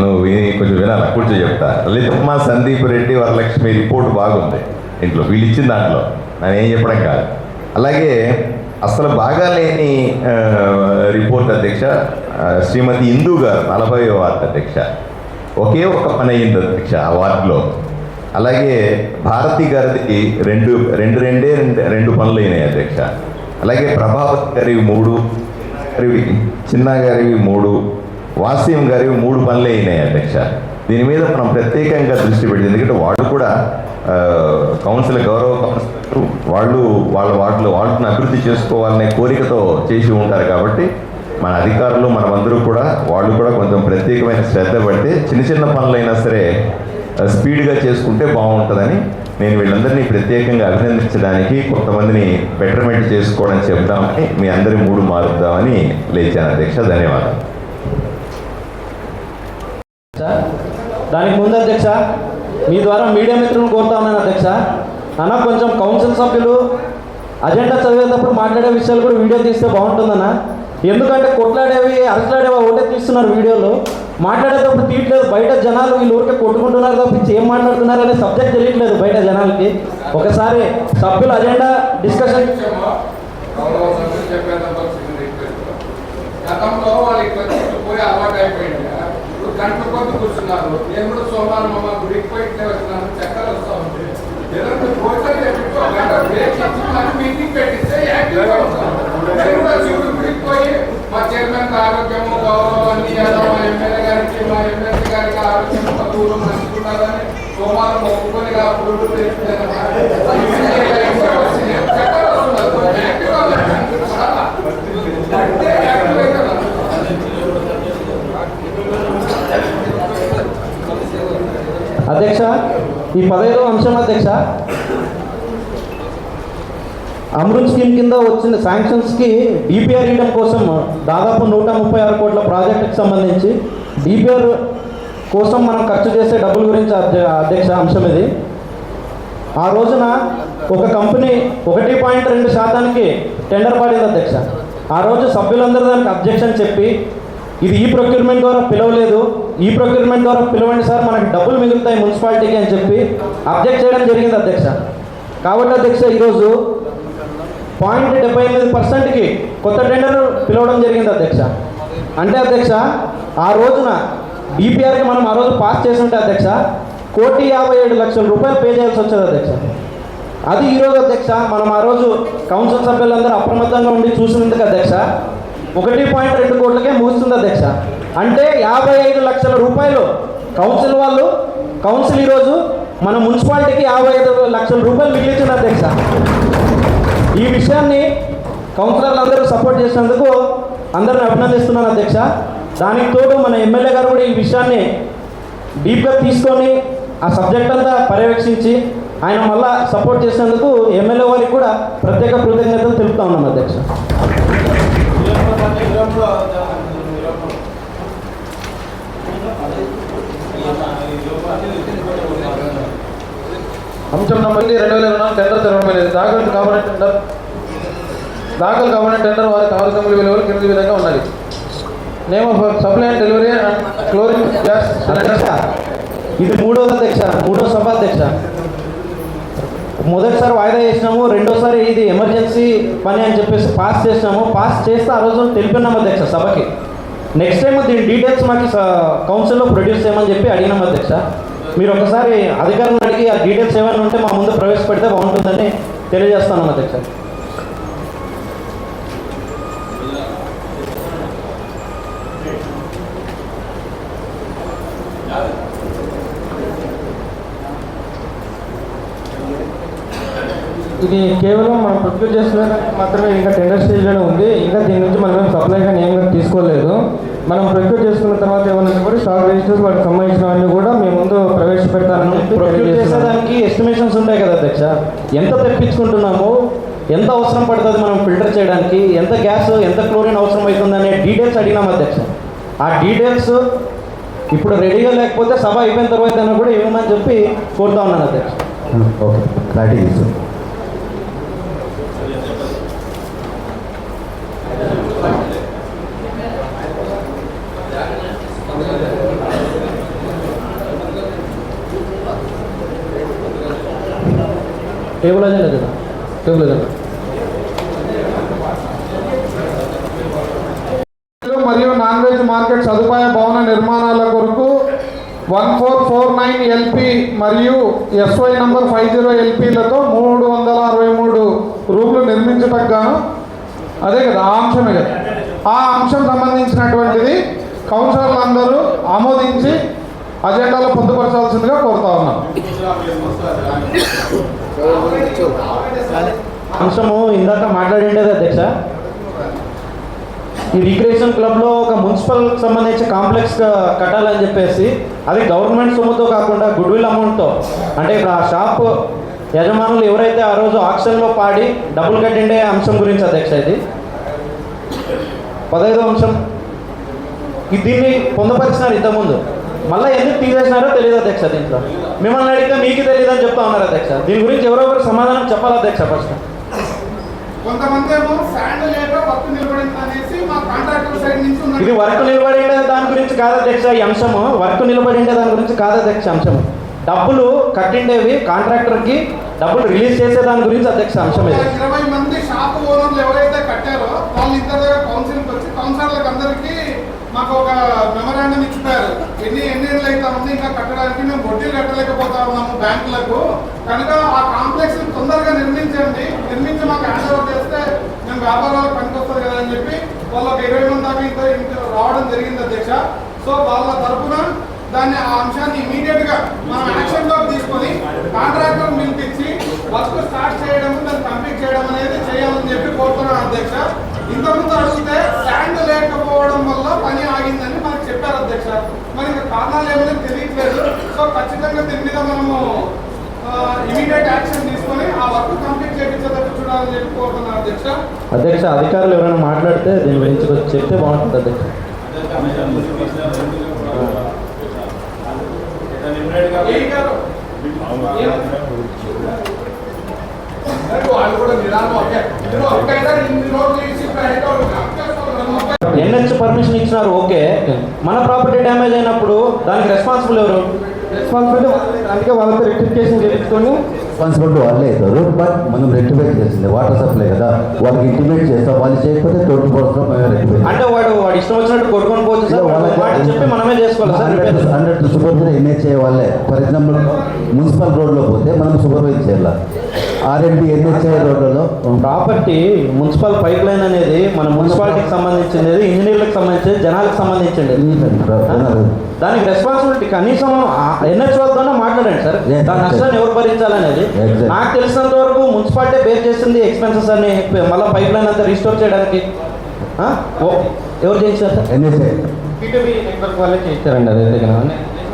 నువ్వు కొంచెం వినాలి, కూర్చో చెప్తా. లలితమ్మ, సందీప్ రెడ్డి, వరలక్ష్మి రిపోర్ట్ బాగుంది ఇంట్లో వీళ్ళు ఇచ్చిన దాంట్లో, నేను ఏం చెప్పడం కాదు. అలాగే అసలు బాగా లేని రిపోర్ట్ అధ్యక్ష శ్రీమతి ఇందు గారు 40వ వార్డు అధ్యక్ష. ఒకే ఒక పని అయ్యింది అధ్యక్ష ఆ వార్డులో. అలాగే భారతి గారికి రెండు పనులు అయినాయి అధ్యక్ష. అలాగే ప్రభావత్ గారి 3, చిన్న గారివి 3, వాసీం గారివి 3 పనులు అయినాయి అధ్యక్ష. దీని మీద మనం ప్రత్యేకంగా దృష్టి పెట్టింది. ఎందుకంటే వాళ్ళు కూడా కౌన్సిలర్, గౌరవ కౌన్సిలర్ వాళ్ళు వాళ్ళ వాటిని అభివృద్ధి చేసుకోవాలనే కోరికతో చేసి ఉంటారు. కాబట్టి మన అధికారులు మనమందరూ కూడా వాళ్ళు కూడా కొంచెం ప్రత్యేకమైన శ్రద్ధ పడితే చిన్న పనులైనా సరే స్పీడ్గా చేసుకుంటే బాగుంటుందని నేను వీళ్ళందరినీ ప్రత్యేకంగా అభినందించడానికి, కొంతమందిని బెటర్మెంట్ చేసుకోవడం చెప్దామని మీ అందరి మూడు మారుద్దామని లేచాను అధ్యక్ష. ధన్యవాదాలు. దానికి ముందు అధ్యక్ష మీ ద్వారా మీడియా మిత్రులను కోరుతా ఉన్నాను అధ్యక్ష. అన్న కొంచెం కౌన్సిల్ సభ్యులు అజెండా చదివేటప్పుడు మాట్లాడే విషయాలు కూడా వీడియో తీస్తే బాగుంటుందన్న. ఎందుకంటే కొట్లాడేవి అరట్లాడేవి ఒకటే తీస్తున్నారు వీడియోలో, మాట్లాడేటప్పుడు తీయట్లేదు. బయట జనాలు వీళ్ళు ఊరికే కొట్టుకుంటున్నారు తప్పించి ఏం మాట్లాడుతున్నారు అనే సబ్జెక్ట్ తెలియట్లేదు బయట జనాలకి. ఒకసారి సభ్యుల అజెండా డిస్కషన్ గతంలో వాళ్ళకి పోయి అలవాటు అయిపోయింది. ఇప్పుడు గంట కొద్ది కూర్చున్నారు. నేను కూడా సోమవారం అమ్మ గుడికి పోయి వస్తున్నాను, చక్కలు వస్తా ఉంది. ఏదంటే భోజనం చెప్పి గంట బ్రేక్ ఇచ్చి మీటింగ్ పెట్టిస్తే యాక్టివ్గా వస్తాను. నేను కూడా శివుడు గుడికి పోయి మా చైర్మన్ ఆరోగ్యము, గౌరవం అన్ని మా ఎమ్మెల్యే గారికి, మా ఎమ్మెల్సీ గారికి ఆరోగ్యం తక్కువలో మంచుకున్నారని సోమవారం ఒప్పుకొని పురుడు చక్కలు వస్తున్నారు. యాక్టివ్గా అంటే యాక్టివ్ కదా. అధ్యక్ష ఈ 15వ అంశం అధ్యక్ష, అమృత్ స్కీమ్ కింద వచ్చిన శాంక్షన్స్కి డిపిఆర్ ఇవ్వడం కోసం దాదాపు 136 కోట్ల ప్రాజెక్టుకి సంబంధించి డిపిఆర్ కోసం మనం ఖర్చు చేసే డబ్బుల గురించి అధ్యక్ష అంశం ఇది. ఆ రోజున ఒక కంపెనీ 1.2% టెండర్ పడింది అధ్యక్ష. ఆ రోజు సభ్యులందరూ దానికి అబ్జెక్షన్ చెప్పి ఇది ఈ ప్రొక్యూర్మెంట్ ద్వారా పిలవలేదు, ఈ ప్రొక్యూర్మెంట్ ద్వారా పిలవండి సార్, మనకి డబ్బులు మిగులుతాయి మున్సిపాలిటీకి అని చెప్పి అబ్జెక్ట్ చేయడం జరిగింది అధ్యక్ష. కాబట్టి అధ్యక్ష ఈరోజు 0.78%కి కొత్త టెండర్ పిలవడం జరిగింది అధ్యక్ష. అంటే అధ్యక్ష ఆ రోజున డిపిఆర్కి మనం ఆ రోజు పాస్ చేస్తుంటే అధ్యక్ష 1,57,00,000 రూపాయలు పే చేయాల్సి వచ్చేది అధ్యక్ష. అది ఈరోజు అధ్యక్ష మనం ఆ రోజు కౌన్సిల్ సభ్యులందరూ అప్రమత్తంగా ఉండి చూసినందుకు అధ్యక్ష 1.2 కోట్లకే ముగుస్తుంది అధ్యక్ష. అంటే 55 లక్షల రూపాయలు కౌన్సిల్ ఈరోజు మన మున్సిపాలిటీకి 55 లక్షల రూపాయలు మిగిలించింది అధ్యక్ష. ఈ విషయాన్ని కౌన్సిలర్లు అందరూ సపోర్ట్ చేసినందుకు అందరిని అభినందిస్తున్నాను అధ్యక్ష. దానికి తోడు మన ఎమ్మెల్యే గారు కూడా ఈ విషయాన్ని డీప్గా తీసుకొని ఆ సబ్జెక్ట్ అంతా పర్యవేక్షించి ఆయన మళ్ళా సపోర్ట్ చేసినందుకు ఎమ్మెల్యే వారికి కూడా ప్రత్యేక కృతజ్ఞతలు తెలుపుతా ఉన్నాం అధ్యక్ష. అంశం నంబర్ 2024 టెండర్ తెరవలేదు. దాఖలు కాబడిన టెండర్ వారి కావలసిన విలువలు కింది విధంగా ఉన్నది. Name of supply and delivery and క్లోరింగ్ గ్యాస్ అధ్యక్ష, ఇది మూడో సభ అధ్యక్ష. మొదటిసారి వాయిదా చేసినాము, రెండోసారి ఇది ఎమర్జెన్సీ పని అని చెప్పేసి పాస్ చేసినాము. పాస్ చేస్తే ఆ రోజు తెలిపినాము అధ్యక్ష సభకి. నెక్స్ట్ టైం దీని డీటెయిల్స్ మాకు కౌన్సిల్లో ప్రొడ్యూస్ చేయమని చెప్పి అడిగినాం అధ్యక్ష. మీరు ఒకసారి అధికారులను అడిగి ఆ డీటెయిల్స్ ఏమైనా ఉంటే మా ముందు ప్రవేశపెడితే బాగుంటుందని తెలియజేస్తున్నాం అధ్యక్ష. ఇది కేవలం మనం ప్రొక్యూర్ చేస్తున్నదానికి మాత్రమే ఇంకా టెండర్ స్టేజ్లోనే ఉంది. ఇంకా దీని నుంచి మనం సప్లైగా నేమ్గా తీసుకోలేదు. మనం ప్రొక్యూర్ చేసుకున్న తర్వాత ఏమన్నా కూడా స్టాక్ రిజిస్టర్స్ వాటికి సంబంధించినవన్నీ కూడా మేము ముందు ప్రవేశపెడతామని ప్రొక్యూర్ చేసేదానికి ఎస్టిమేషన్స్ ఉంటాయి కదా అధ్యక్ష. ఎంత తెప్పించుకుంటున్నాము, ఎంత అవసరం పడుతుంది మనం ఫిల్టర్ చేయడానికి, ఎంత గ్యాస్ ఎంత క్లోరిన్ అవసరం అవుతుంది అనే డీటెయిల్స్ అడిగినాం అధ్యక్ష. ఆ డీటెయిల్స్ ఇప్పుడు రెడీగా లేకపోతే సభ అయిపోయిన తర్వాత అయినా కూడా ఇవ్వమని చెప్పి కోరుతా ఉన్నాను అధ్యక్ష. ఓకే, క్లారిటీ ఇస్తాం. టేబుల్ అదే లేదా టేబుల్ అదే మరియు నాన్ వెజ్ మార్కెట్ సదుపాయ భవన నిర్మాణాల కొరకు 1449 LP మరియు SY నంబర్ 50 LPలతో 363 రూమ్లు నిర్మించటకు గాను, అదే కదా ఆ అంశమే కదా, ఆ అంశం సంబంధించినటువంటిది కౌన్సిలర్లు అందరూ ఆమోదించి అజెండాలో పొందుపరచాల్సిందిగా కోరుతా ఉన్నాం. అంశము ఇందాక మాట్లాడిండేది అధ్యక్ష. ఈ రిక్రియేషన్ క్లబ్లో ఒక మున్సిపల్ సంబంధించి కాంప్లెక్స్ కట్టాలని చెప్పేసి, అది గవర్నమెంట్ సొమ్ముతో కాకుండా గుడ్విల్ అమౌంట్తో, అంటే ఇప్పుడు ఆ షాప్ యజమానులు ఎవరైతే ఆ రోజు ఆక్షన్లో పాడి డబ్బులు కట్టిండే అంశం గురించి అధ్యక్ష. ఇది 15వ అంశం. దీన్ని పొందుపరిచినారు ఇంతకుముందు, మళ్ళీ ఎందుకు తీసేసినారో తెలియదు అధ్యక్ష. దీంట్లో మిమ్మల్ని అడిగితే మీకు తెలియదు అని చెప్తా ఉన్నారు అధ్యక్ష. దీని గురించి ఎవరొకరు సమాధానం చెప్పాలి అధ్యక్ష. ఫస్ట్ కొంతమంది ఏమో శాండ్ లేక వర్క్ నిలబడింది అనేసి మా కాంట్రాక్టర్ సైడ్ నుంచి ఇది వర్క్ నిలబడి దాని గురించి కాదు అధ్యక్ష. ఈ అంశము వర్క్ నిలబడి దాని గురించి కాదు అధ్యక్ష. అంశము డబ్బులు కట్టిండేవి కాంట్రాక్టర్కి డబ్బులు రిలీజ్ చేసే దాని గురించి అధ్యక్ష. అంశం ఇది 20 మంది షాప్ ఓనర్లు ఎవరైతే కట్టారో వాళ్ళు ఇంత కౌన్సిల్కి వచ్చి కౌన్సిలర్లకు అందరికీ మాకు ఒక మెమరాండం ఇచ్చిపోయారు. ఎన్ని ఏళ్ళు అయితే ఉంది ఇంకా కట్టడానికి, మేము వడ్డీలు కట్టలేకపోతా ఉన్నాము బ్యాంకులకు, కనుక ఆ కాంప్లెక్స్ తొందరగా నిర్మించండి, నిర్మించి మాకు హ్యాండ్ ఓవర్ చేస్తే మేము వ్యాపారాలకు పనికొస్తుంది కదా అని చెప్పి వాళ్ళు ఒక 20 మంది దాకా ఇంత రావడం జరిగింది అధ్యక్ష. సో వాళ్ళ తరఫున దాన్ని ఆ అంశాన్ని ఇమీడియట్ గా మనం యాక్షన్ లోకి తీసుకొని కాంట్రాక్టర్ పిలిపించి వర్క్ స్టార్ట్ చేయడం, దాన్ని కంప్లీట్ చేయడం అనేది చేయాలని చెప్పి కోరుతున్నాను అధ్యక్ష. ఇంతకుముందు అడిగితే శాండ్ లేకపోవడం వల్ల పని ఆగిందని మనకు చెప్పారు అధ్యక్ష. మరి ఇంకా కారణాలు ఏమైనా తెలియట్లేదు. సో ఖచ్చితంగా దీని మీద మనము ఇమీడియట్ యాక్షన్ తీసుకొని ఆ వర్క్ కంప్లీట్ చేయించేటట్టు చూడాలని చెప్పి కోరుతున్నాను అధ్యక్ష. అధ్యక్ష, అధికారులు ఎవరైనా మాట్లాడితే దీని గురించి చెప్తే బాగుంటుంది అధ్యక్ష. వాళ్ళు కూడా ఎన్హెచ్ పర్మిషన్ ఇచ్చినారు, ఓకే. మన ప్రాపర్టీ డ్యామేజ్ అయినప్పుడు దానికి రెస్పాన్సిబుల్ ఎవరు? రెస్పాన్సిబిలిటీ అందుకే వాళ్ళతో రెక్టిఫికేషన్ చేయించుకొని రెస్పాన్సిబిలిటీ వాళ్ళే అవుతారు. బట్ మనం రెక్టిఫై చేసింది వాటర్ సప్లై కదా, వాళ్ళకి ఇంటిమేట్ చేస్తాం. వాళ్ళు చేయకపోతే 24 మేము రెక్టిఫై. అంటే వాడు ఇష్టం వచ్చినట్టు కొట్టుకొని పోతుంది సార్, వాళ్ళకి చెప్పి మనమే చేసుకోవాలి సార్. 100 సూపర్వైజర్ ఎన్హెచ్ఏ వాళ్ళే. ఫర్ ఎగ్జాంపుల్ మున్సిపల్ రోడ్లో పోతే మనం సూపర్వైజ్ చేయాలి. R&D ఎన్హెచ్ఏ రోడ్లలో ప్రాపర్టీ మున్సిపల్ పైప్ లైన్ అనేది మన మున్సిపాలిటీకి సంబంధించింది, ఇంజనీర్లకు సంబంధించింది, జనాలకు సంబంధించింది. దానికి రెస్పాన్సిబిలిటీ కనీసం ఎన్హెచ్ వాళ్ళతోనే మాట్లాడండి సార్. దాని నష్టాన్ని ఎవరు భరించాలనేది నాకు తెలిసినంత వరకు మున్సిపాలిటీ బేర్ చేసింది ఎక్స్పెన్సెస్ అని. మళ్ళీ పైప్ లైన్ అంతా రిస్టోర్ చేయడానికి ఎవరు చేయించారు సార్? ఎన్హెచ్ఏ టీటీవీ నెట్వర్క్ వాళ్ళే చేయించారండి. అదే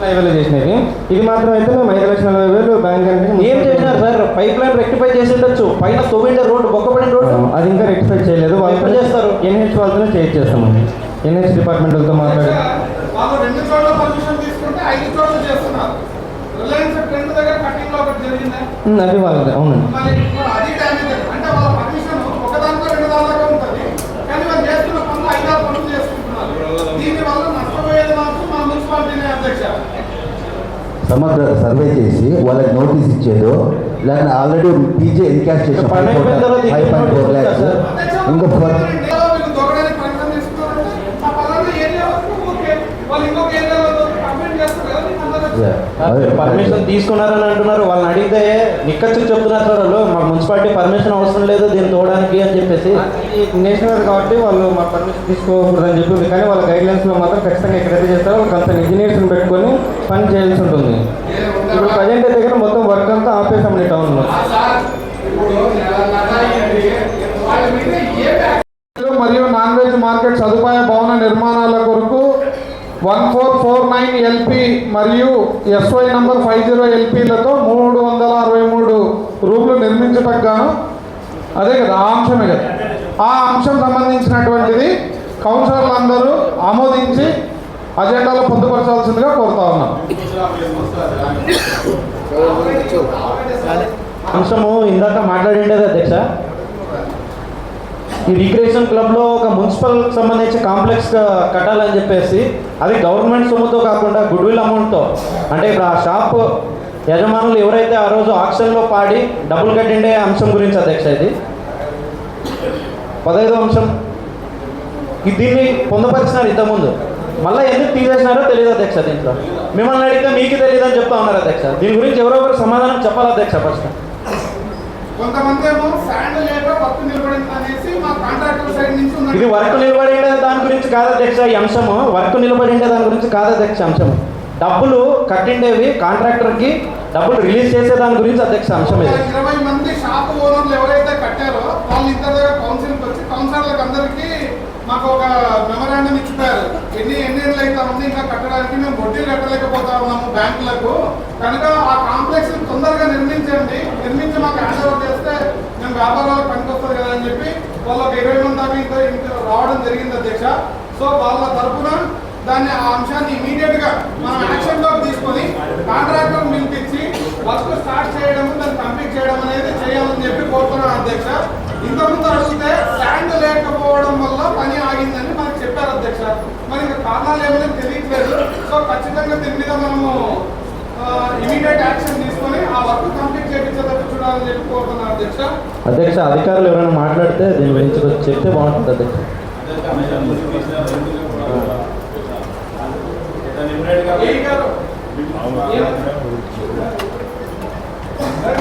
హైవేలో చేసినది. ఇది మాత్రం అయితే మేము 5,40,000 బ్యాంక్ ఏం చేసినారు సార్? పైప్ లైన్ రెక్టిఫై చేసి ఉండొచ్చు, పైన తోవిండే రోడ్డు బొక్కపడిన రోడ్డు అది ఇంకా రెక్టిఫై చేయలేదు. వాళ్ళు ఎప్పుడు చేస్తారు? NH వాళ్ళతోనే చేస్తామండి. NH డిపార్ట్మెంట్లతో మాట్లాడి వాళ్ళు 2 చోట్ల పర్మిషన్ తీసుకుంటే 5 చోట్ల చేస్తున్నారు. రిలయన్స్ ట్రెండ్ దగ్గర కటింగ్ లో ఒకటి జరిగిందా? అది వాళ్ళది. అవునండి. మరి అది డ్యామేజ్ అంటే వాళ్ళ పర్మిషన్ ఒక దాంట్లో 2 దాంట్లో ఉంటుంది, కానీ వాళ్ళు చేస్తున్న పనులు 5-6 పనులు చేసుకుంటున్నారు. దీని వల్ల నష్టపోయేది మాత్రం మా మున్సిపాలిటీనే అధ్యక్ష. సమగ్ర సర్వే చేసి వాళ్ళకి నోటీస్ ఇచ్చేదో లేకపోతే ఆల్రెడీ పీజే ఎన్కాష్ చేసిన 5.4 lakhs ఇంకో వీళ్ళు దొరకడానికి ప్రయత్నం చేస్తున్నారంటే ఆ పలానా ఏరియా వరకు ఓకే, వాళ్ళు ఇంకొక ఏరియాలో కంప్లైంట్ చేస్తారు కదా. పర్మిషన్ తీసుకున్నారని అంటున్నారు. వాళ్ళని అడిగితే నిక్కచ్చు చెప్తున్నారు సార్ వాళ్ళు, మాకు మున్సిపాలిటీ పర్మిషన్ అవసరం లేదు దీన్ని తోవడానికి అని చెప్పేసి. నేషనల్ కాబట్టి వాళ్ళు మా పర్మిషన్ తీసుకోకూడదని చెప్పింది, కానీ వాళ్ళ గైడ్లైన్స్లో మాత్రం ఖచ్చితంగా ఎక్కడైతే చేస్తారో వాళ్ళకి అంత ఇంజనీర్స్ని పెట్టుకొని పని చేయాల్సి ఉంటుంది. ఇప్పుడు ప్రజెంట్ దగ్గర మొత్తం వర్క్ అంతా ఆపేసామండి టౌన్లో. మరియు నాన్ వెజ్ మార్కెట్ సదుపాయ భవన నిర్మాణాల కొరకు 1449 LP మరియు SY నంబర్ 50 LPలతో 363 రూమ్లు నిర్మించటకు గాను, అదే కదా ఆ అంశమే కదా, ఆ అంశం సంబంధించినటువంటిది కౌన్సిలర్లు అందరూ ఆమోదించి అజెండాలో పొందుపరచాల్సిందిగా కోరుతా ఉన్నాం. అంశము ఇందాక మాట్లాడిండేది అధ్యక్ష. ఈ రిక్రియేషన్ క్లబ్లో ఒక మున్సిపల్ సంబంధించి కాంప్లెక్స్ కట్టాలని చెప్పేసి, అది గవర్నమెంట్ సొమ్ముతో కాకుండా గుడ్విల్ అమౌంట్తో, అంటే ఇప్పుడు ఆ షాప్ యజమానులు ఎవరైతే ఆ రోజు ఆక్షన్లో పాడి డబ్బులు కట్టిండే అంశం గురించి అధ్యక్ష. ఇది 15వ అంశం. దీన్ని పొందుపరిచినారు ఇంతకుముందు, మళ్ళీ ఎందుకు తీసేసినారో తెలియదు అధ్యక్ష. దీంట్లో మిమ్మల్ని అడిగితే మీకు తెలియదు అని చెప్తా ఉన్నారు అధ్యక్ష. దీని గురించి ఎవరో ఒకరు సమాధానం చెప్పాలి అధ్యక్ష. ఫస్ట్ కొంతమంది ఏమో శాండ్ లేక వర్క్ నిలబడింది అనేసి మా కాంట్రాక్టర్ సైడ్ నుంచి ఉన్నది. ఇది వర్క్ నిలబడిండే దాని గురించి కాదు అధ్యక్ష ఈ అంశము. వర్క్ నిలబడిండే దాని గురించి కాదు అధ్యక్ష అంశము. డబ్బులు కట్టిండేవి కాంట్రాక్టర్కి డబ్బులు రిలీజ్ చేసే దాని గురించి అధ్యక్ష అంశం ఇది. 20 మంది షాప్ ఓనర్లు ఎవరైతే కట్టారో వాళ్ళు ఇంటర్ దగ్గర కౌన్సిల్కి వచ్చి కౌన్సిలర్లకు అందరికీ మాకు ఒక మెమరాండం ఇచ్చిపోయారు. ఎన్ని ఏళ్ళు అయితే ఉంది ఇంకా కట్టడానికి, మేము వడ్డీలు కట్టలేకపోతా ఉన్నాము బ్యాంకులకు, కనుక ఆ కాంప్లెక్స్ తొందరగా నిర్మించండి, నిర్మించి మాకు హ్యాండ్ ఓవర్ చేస్తే మేము వ్యాపారాలకు పనికొస్తుంది కదా అని చెప్పి వాళ్ళు ఒక 20 మంది దాకా ఇంకా రావడం జరిగింది అధ్యక్ష. సో వాళ్ళ తరఫున దాన్ని ఆ అంశాన్ని ఇమీడియట్ గా మనం యాక్షన్ లోకి తీసుకొని కాంట్రాక్టర్ పిలిపించి వర్క్ స్టార్ట్ చేయడం, దాన్ని కంప్లీట్ చేయడం అనేది చేయాలని చెప్పి కోరుతున్నాను అధ్యక్ష. ఇంతకుముందు అడిగితే శాండ్ లేకపోవడం వల్ల పని ఆగిందని మనకు చెప్పారు అధ్యక్ష. మరి ఇంకా కారణాలు ఏమైనా తెలియట్లేదు. సో ఖచ్చితంగా దీని మీద మనము ఇమీడియట్ యాక్షన్ తీసుకొని ఆ వర్క్ కంప్లీట్ చేయించేటట్టు చూడాలని చెప్పి కోరుతున్నాను అధ్యక్ష. అధ్యక్ష అధికారులు ఎవరైనా మాట్లాడితే దీని గురించి చెప్తే బాగుంటుంది అధ్యక్ష.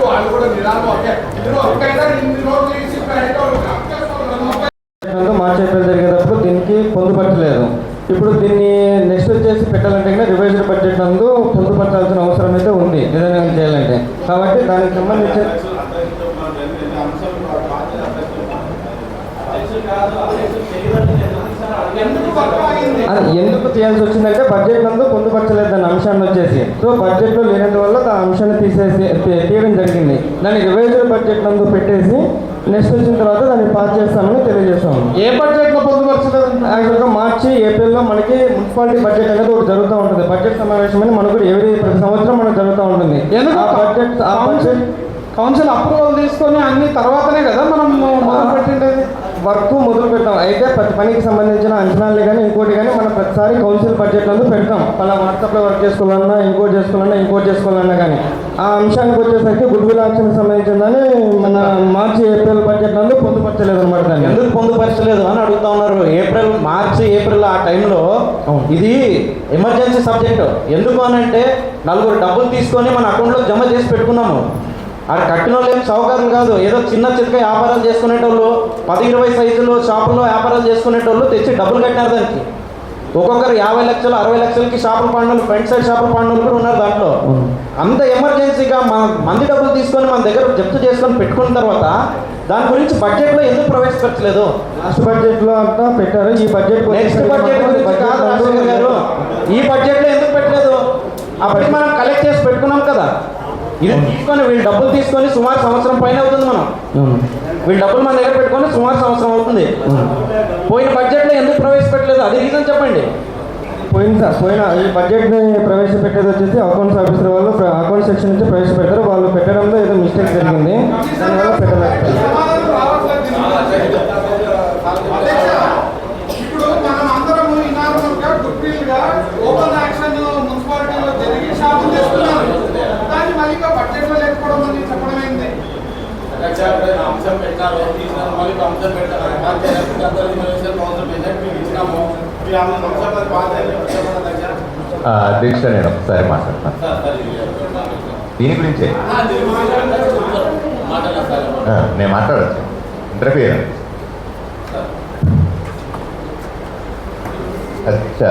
వాళ్ళు కూడా మార్చి ఏప్రిల్ జరిగేటప్పుడు దీనికి పొందుపరచలేదు. ఇప్పుడు దీన్ని నెక్స్ట్ వచ్చేసి పెట్టాలంటే రివైజ్డ్ బడ్జెట్ నందు పొందుపరచాల్సిన అవసరం అయితే ఉంది డిజైన్ చేయాలంటే. కాబట్టి దానికి సంబంధించి ఎందుకు చేయాల్సి వచ్చిందంటే బడ్జెట్ నందు పొందుపరచలేదు దాని అంశాన్ని వచ్చేసి. సో బడ్జెట్లో లేనందువల్ల ఆ అంశాన్ని తీయడం జరిగింది. దాన్ని రివైజ్డ్ బడ్జెట్ నందు పెట్టేసి నెక్స్ట్ వచ్చిన తర్వాత దాన్ని పాస్ చేస్తామని తెలియజేస్తాము. ఏ బడ్జెట్లో పొందుపరచలేదు? యాక్చువల్గా మార్చి ఏప్రిల్లో మనకి మున్సిపాలిటీ బడ్జెట్ అనేది ఒకటి జరుగుతూ ఉంటుంది. బడ్జెట్ సమావేశం అని మనకు ప్రతి సంవత్సరం మనకు జరుగుతూ ఉంటుంది. ఎందుకు ఆ బడ్జెట్ కౌన్సిల్ అప్రూవల్ తీసుకొని అన్ని తర్వాతనే కదా మనం మొదలు పెట్టిండేది. వర్క్ మొదలు పెడతాం. అయితే ప్రతి పనికి సంబంధించిన అంచనాలు కానీ ఇంకోటి కానీ మనం ప్రతిసారి కౌన్సిల్ బడ్జెట్ నందు పెడతాం. అలా వాట్సాప్లో వర్క్ చేసుకోవాలన్నా ఇంకోటి చేసుకోవాలన్నా కానీ ఆ అంశానికి వచ్చేసరికి గుడ్విల్ యాక్షన్ సంబంధించిందని మన మార్చి ఏప్రిల్ బడ్జెట్ నందు పొందుపరచలేదు అనమాట. దాన్ని ఎందుకు పొందుపరచలేదు అని అడుగుతా ఉన్నారు. మార్చి ఏప్రిల్ ఆ టైంలో ఇది ఎమర్జెన్సీ సబ్జెక్ట్. ఎందుకు అని అంటే 4 డబ్బులు తీసుకొని మన అకౌంట్లో జమ చేసి పెట్టుకున్నాము. అది కట్టిన వాళ్ళు ఏం సౌకర్యం కాదు. ఏదో చిన్న చిన్న వ్యాపారాలు చేసుకునేటోళ్ళు 10-20 సైజులు షాపుల్లో వ్యాపారాలు చేసుకునేటోళ్ళు తెచ్చి డబ్బులు కట్టినారు దానికి. ఒక్కొక్కరు 50 లక్షలు 60 లక్షలకి షాపులు పాడినోళ్ళు, ఫ్రంట్ సైడ్ షాపులు పాడినోళ్ళు కూడా ఉన్నారు దాంట్లో. అంత ఎమర్జెన్సీగా మంది డబ్బులు తీసుకొని మన దగ్గర జప్తు చేసుకొని పెట్టుకున్న తర్వాత దాని గురించి బడ్జెట్లో ఎందుకు ప్రవేశపెట్టలేదు? లాస్ట్ బడ్జెట్లో అంతా పెట్టారు. ఈ బడ్జెట్ నెక్స్ట్ బడ్జెట్ గురించి కాదు రాజశేఖర్ గారు, ఈ బడ్జెట్లో ఎందుకు పెట్టలేదు? అప్పటికి మనం కలెక్ట్ చేసి పెట్టుకున్నాం కదా. ఇది తీసుకొని వీళ్ళు డబ్బులు తీసుకొని సుమారు సంవత్సరం పైన అవుతుంది. మనం వీళ్ళు డబ్బులు మన దగ్గర పెట్టుకొని సుమారు సంవత్సరం అవుతుంది. పోయిన బడ్జెట్లో ఎందుకు ప్రవేశపెట్టలేదు, అది రీజన్ చెప్పండి. పోయిన ఈ బడ్జెట్ని ప్రవేశపెట్టేది వచ్చేసి అకౌంట్స్ ఆఫీసర్ వాళ్ళు అకౌంట్ సెక్షన్ నుంచి ప్రవేశపెట్టారు. వాళ్ళు పెట్టడంలో ఏదో మిస్టేక్ జరిగింది, దానివల్ల పెట్టలేదు. సమాధానం రావట్లేదు దీనికి. అధ్యక్ష, ఇప్పుడు మనం అందరం ఇనార్మల్గా గుర్తిగా ఓపెన్ యాక్షన్ మున్సిపాలిటీలో జరిగి షాపులు చేస్తున్నారు. దాన్ని మళ్ళీ బడ్జెట్లో లేకపోవడం అని చెప్పడం ఏంటి? అంశం పెట్టారు, తీసినారు, మళ్ళీ అంశం పెట్టారు. ఇచ్చినాము అధ్యక్ష, నేను ఒకసారి మాట్లాడతాను దీని గురించే. నేను మాట్లాడచ్చు, ఇంటర్ఫియర్. అధ్యక్ష,